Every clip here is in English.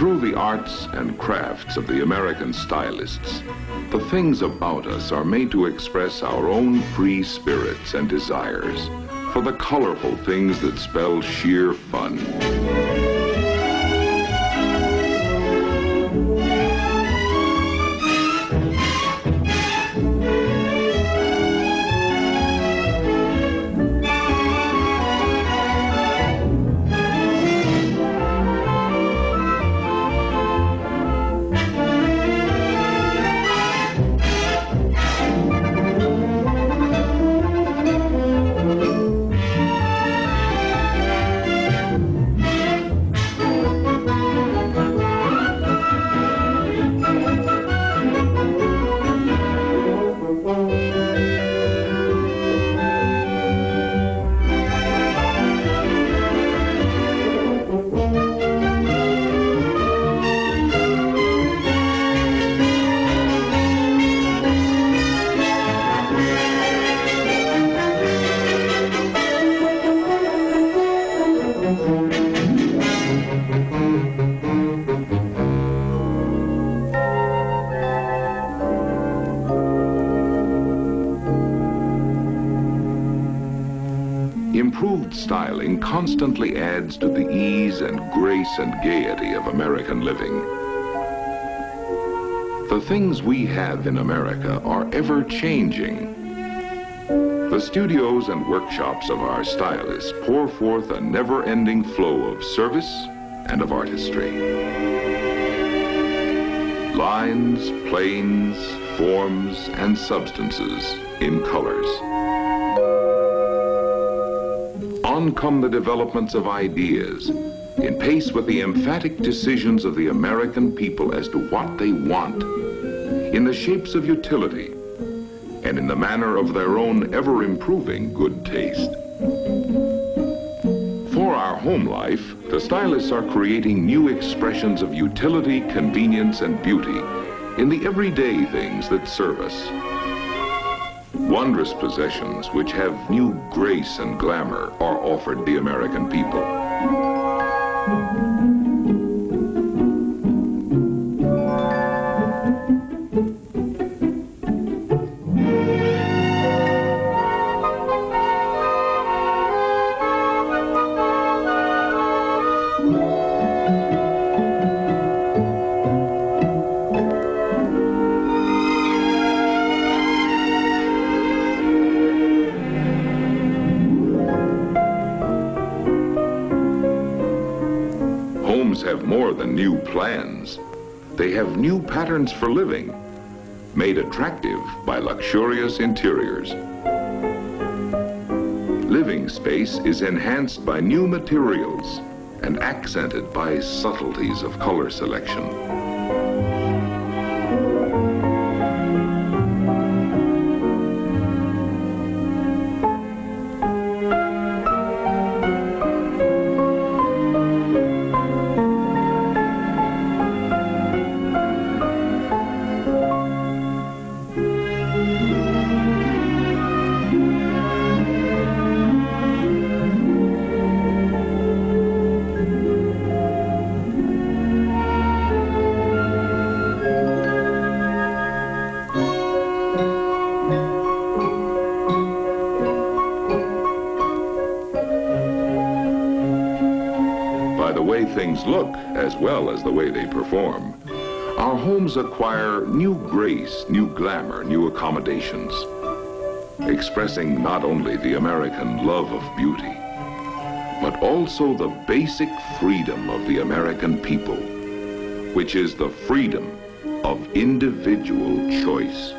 through the arts and crafts of the American stylists, the things about us are made to express our own free spirits and desires for the colorful things that spell sheer fun. Improved styling constantly adds to the ease and grace and gaiety of American living. The things we have in America are ever-changing. The studios and workshops of our stylists pour forth a never-ending flow of service and of artistry. Lines, planes, forms, and substances in colors. On come the developments of ideas, in pace with the emphatic decisions of the American people as to what they want, in the shapes of utility, and in the manner of their own ever-improving good taste. For our home life, the stylists are creating new expressions of utility, convenience, and beauty in the everyday things that serve us. Wondrous possessions which have new grace and glamour are offered the American people. Homes have more than new plans. They have new patterns for living, made attractive by luxurious interiors. Living space is enhanced by new materials and accented by subtleties of color selection. Things look as well as the way they perform. Our homes acquire new grace, new glamour, new accommodations, expressing not only the American love of beauty, but also the basic freedom of the American people, which is the freedom of individual choice.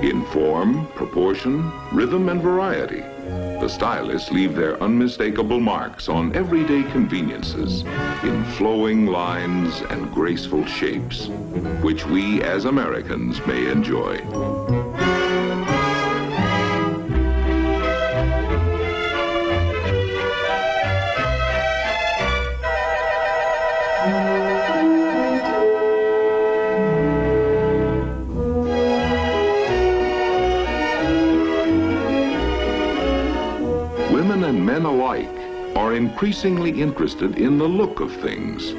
In form, proportion, rhythm, and variety, the stylists leave their unmistakable marks on everyday conveniences in flowing lines and graceful shapes, which we as Americans may enjoy. Women and men alike are increasingly interested in the look of things.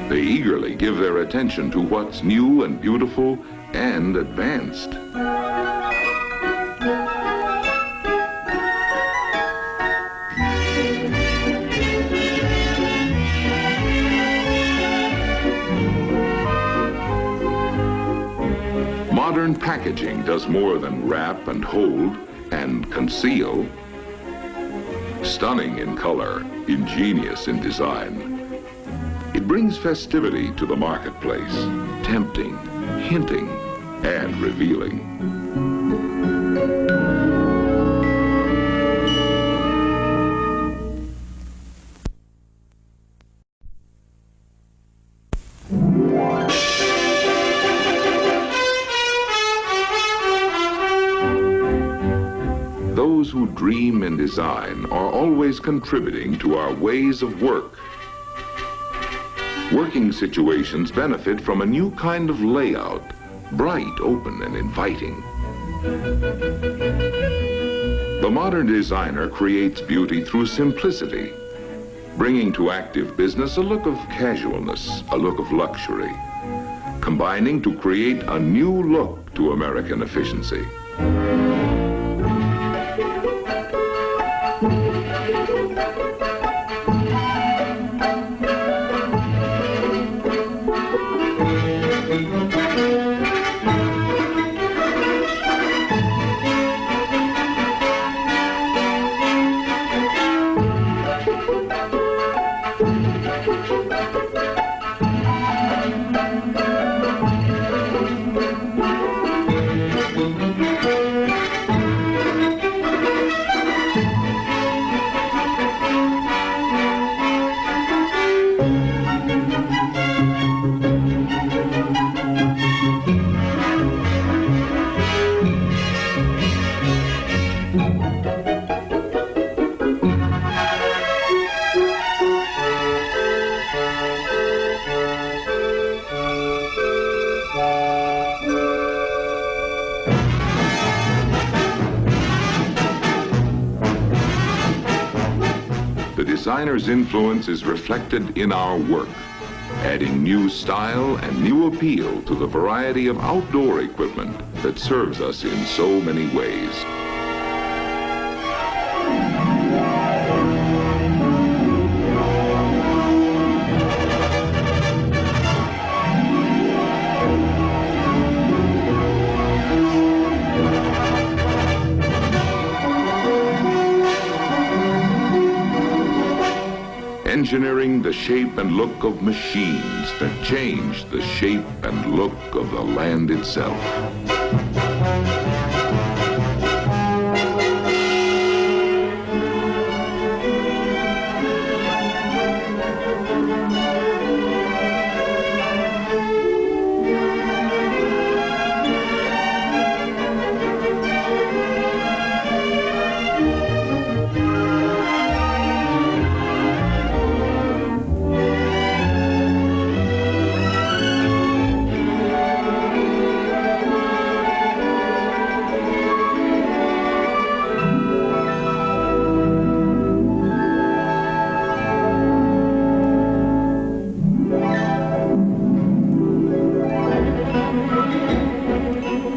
They eagerly give their attention to what's new and beautiful and advanced. Modern packaging does more than wrap and hold and conceal. Stunning in color, ingenious in design. It brings festivity to the marketplace, tempting, hinting, and revealing. Those who dream and design are always contributing to our ways of work. Working situations benefit from a new kind of layout, bright, open, and inviting. The modern designer creates beauty through simplicity, bringing to active business a look of casualness, a look of luxury, combining to create a new look to American efficiency. The designer's influence is reflected in our work, adding new style and new appeal to the variety of outdoor equipment that serves us in so many ways. Engineering the shape and look of machines that change the shape and look of the land itself.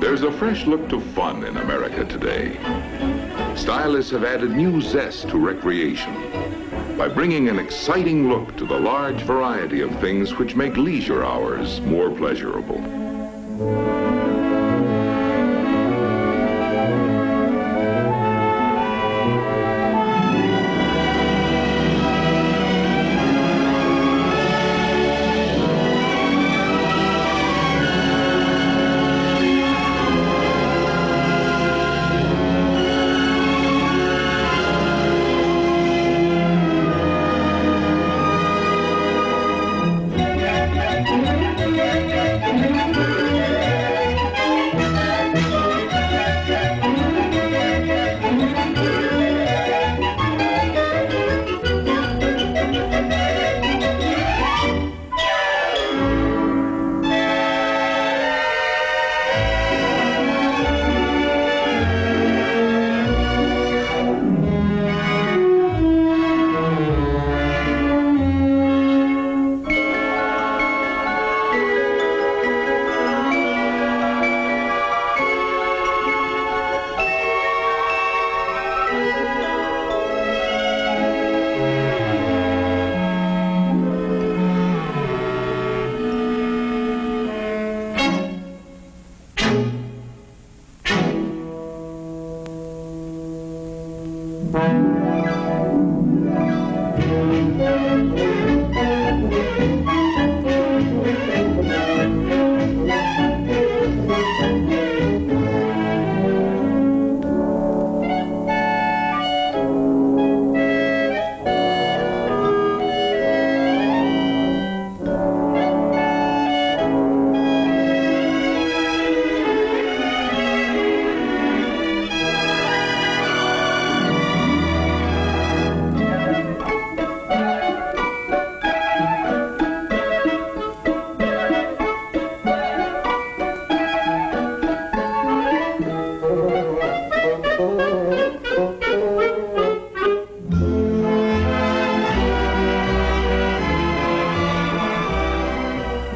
There's a fresh look to fun in America today. Stylists have added new zest to recreation by bringing an exciting look to the large variety of things which make leisure hours more pleasurable.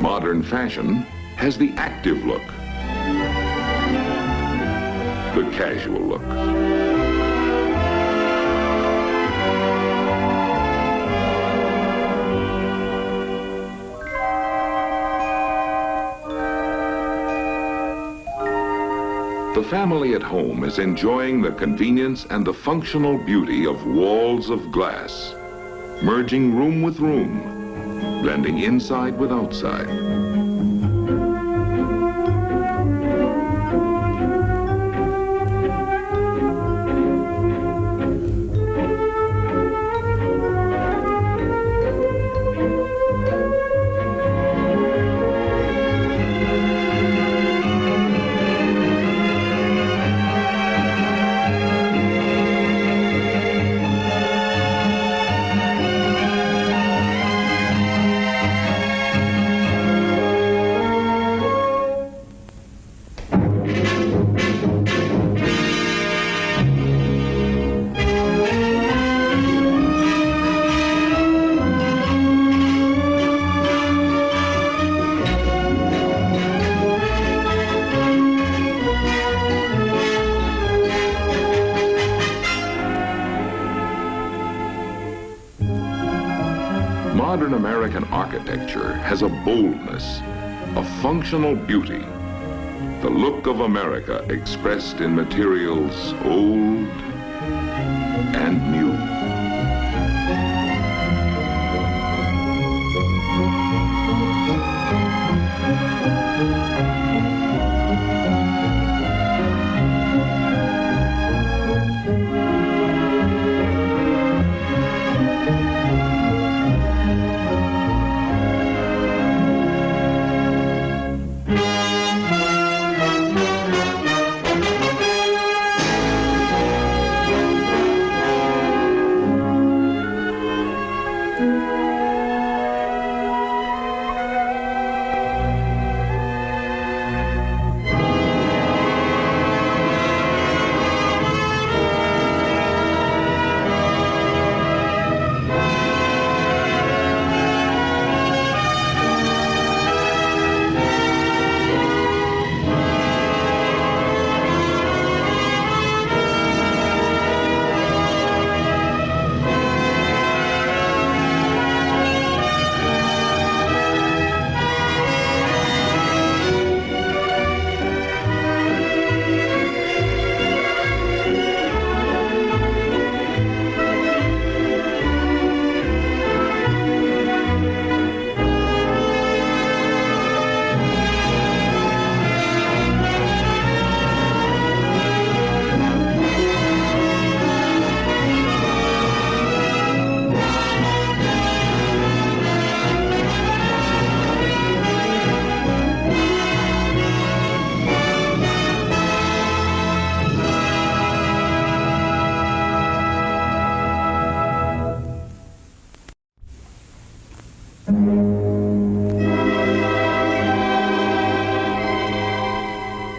Modern fashion has the active look, the casual look. The family at home is enjoying the convenience and the functional beauty of walls of glass, merging room with room, blending inside with outside. Modern American architecture has a boldness, a functional beauty, the look of America expressed in materials old and new.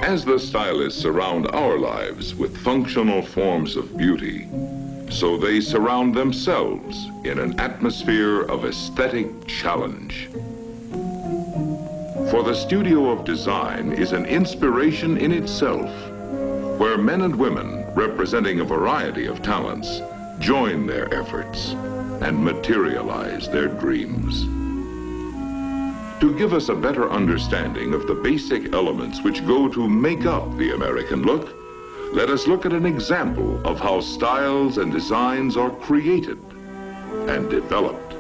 As the stylists surround our lives with functional forms of beauty, so they surround themselves in an atmosphere of aesthetic challenge. For the studio of design is an inspiration in itself, where men and women representing a variety of talents join their efforts and materialize their dreams. To give us a better understanding of the basic elements which go to make up the American look, let us look at an example of how styles and designs are created and developed.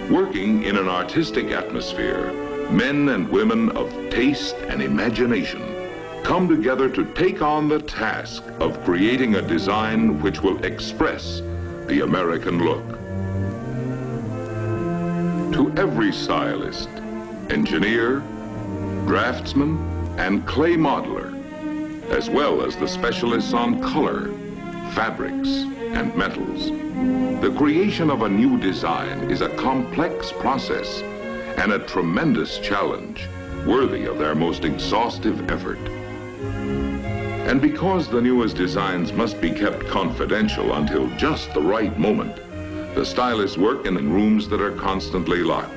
Working in an artistic atmosphere, men and women of taste and imagination come together to take on the task of creating a design which will express the American look. To every stylist, engineer, draftsman, and clay modeler, as well as the specialists on color, fabrics, and metals, the creation of a new design is a complex process and a tremendous challenge worthy of their most exhaustive effort. And because the newest designs must be kept confidential until just the right moment, the stylists work in rooms that are constantly locked.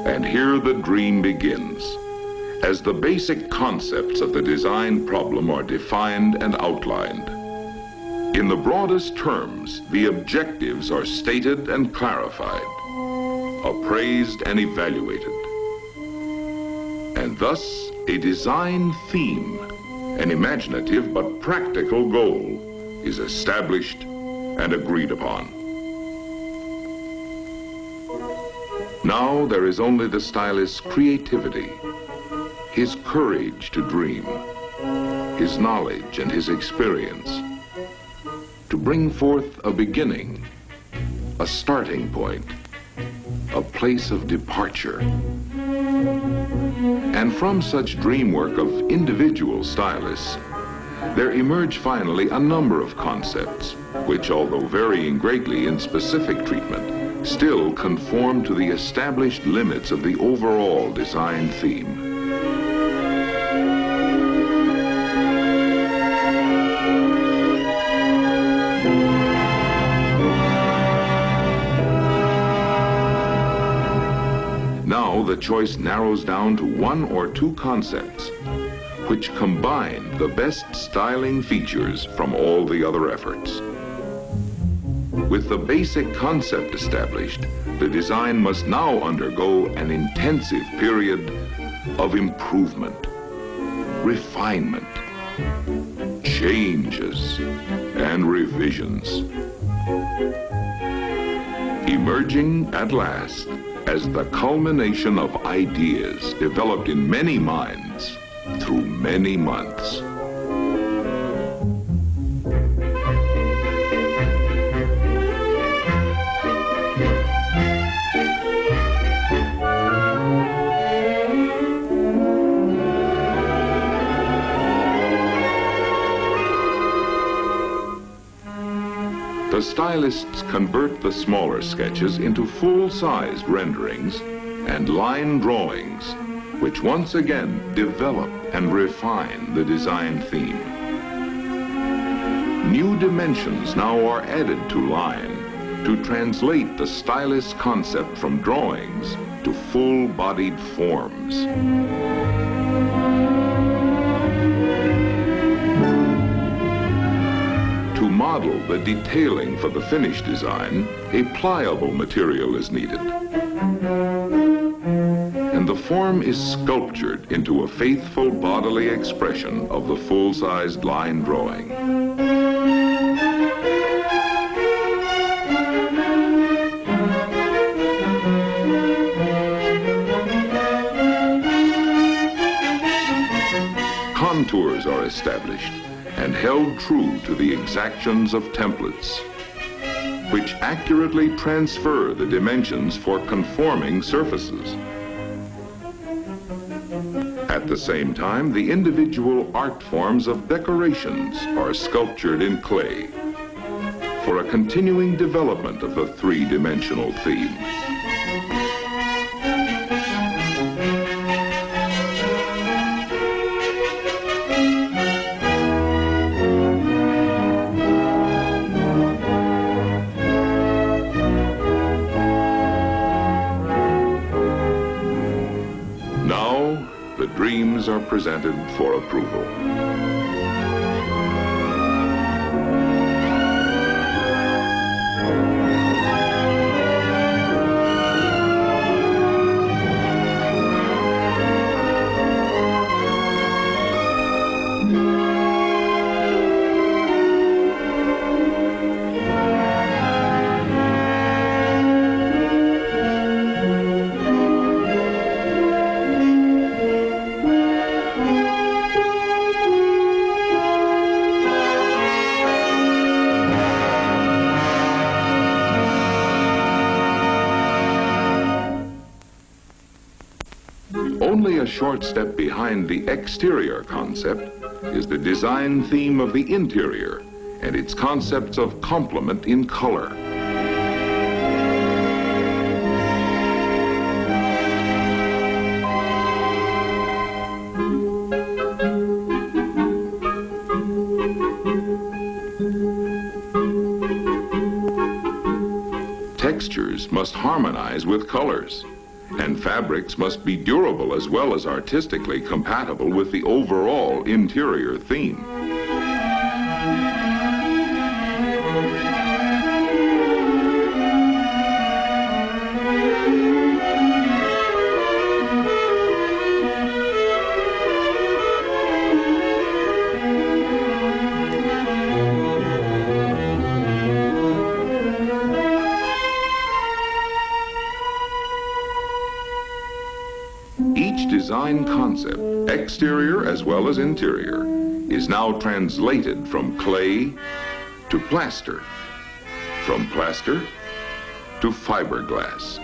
And here the dream begins, as the basic concepts of the design problem are defined and outlined. In the broadest terms, the objectives are stated and clarified, appraised and evaluated. And thus, a design theme, an imaginative but practical goal, is established and agreed upon. Now there is only the stylist's creativity, his courage to dream, his knowledge and his experience, to bring forth a beginning, a starting point, a place of departure. And from such dream work of individual stylists, there emerge finally a number of concepts, which, although varying greatly in specific treatment, still conform to the established limits of the overall design theme. Now the choice narrows down to one or two concepts, which combine the best styling features from all the other efforts. With the basic concept established, the design must now undergo an intensive period of improvement, refinement, changes, and revisions. Emerging at last as the culmination of ideas developed in many minds through many months. The stylists convert the smaller sketches into full-sized renderings and line drawings, which once again develop and refine the design theme. New dimensions now are added to line to translate the stylist's concept from drawings to full-bodied forms. To model the detailing for the finished design, a pliable material is needed. And the form is sculptured into a faithful bodily expression of the full-sized line drawing. Contours are established and held true to the exactions of templates, which accurately transfer the dimensions for conforming surfaces. At the same time, the individual art forms of decorations are sculptured in clay for a continuing development of the three-dimensional theme. The dreams are presented for approval. only a short step behind the exterior concept is the design theme of the interior and its concepts of complement in color. Textures must harmonize with colors, and fabrics must be durable as well as artistically compatible with the overall interior theme. Each design concept, exterior as well as interior, is now translated from clay to plaster, from plaster to fiberglass.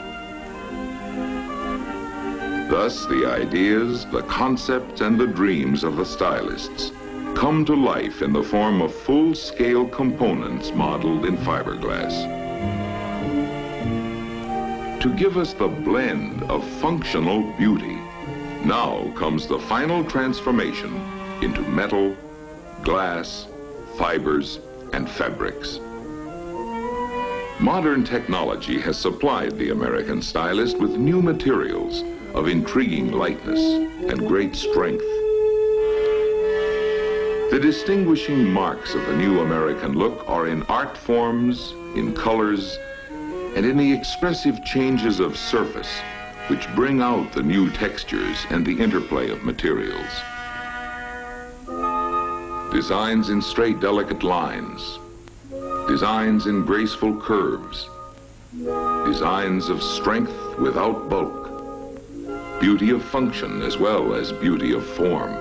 Thus, the ideas, the concepts, and the dreams of the stylists come to life in the form of full-scale components modeled in fiberglass. To give us the blend of functional beauty, now comes the final transformation into metal, glass, fibers, and fabrics. Modern technology has supplied the American stylist with new materials of intriguing lightness and great strength. The distinguishing marks of the new American look are in art forms, in colors, and in the expressive changes of surface, which bring out the new textures and the interplay of materials. Designs in straight, delicate lines, designs in graceful curves, designs of strength without bulk, beauty of function as well as beauty of form.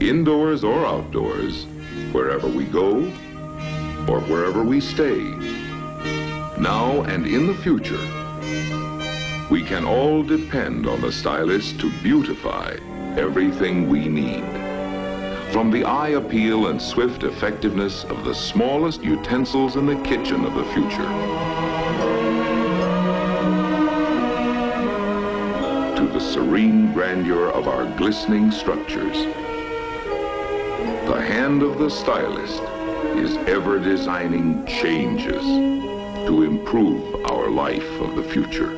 Indoors or outdoors, wherever we go or wherever we stay, now and in the future, we can all depend on the stylist to beautify everything we need. From the eye appeal and swift effectiveness of the smallest utensils in the kitchen of the future, to the serene grandeur of our glistening structures. The hand of the stylist is ever designing changes to improve our life of the future.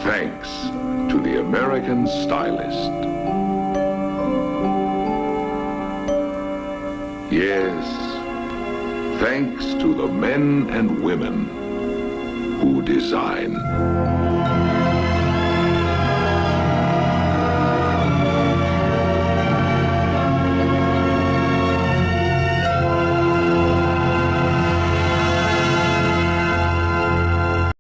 Thanks to the American stylist. Yes, thanks to the men and women who design.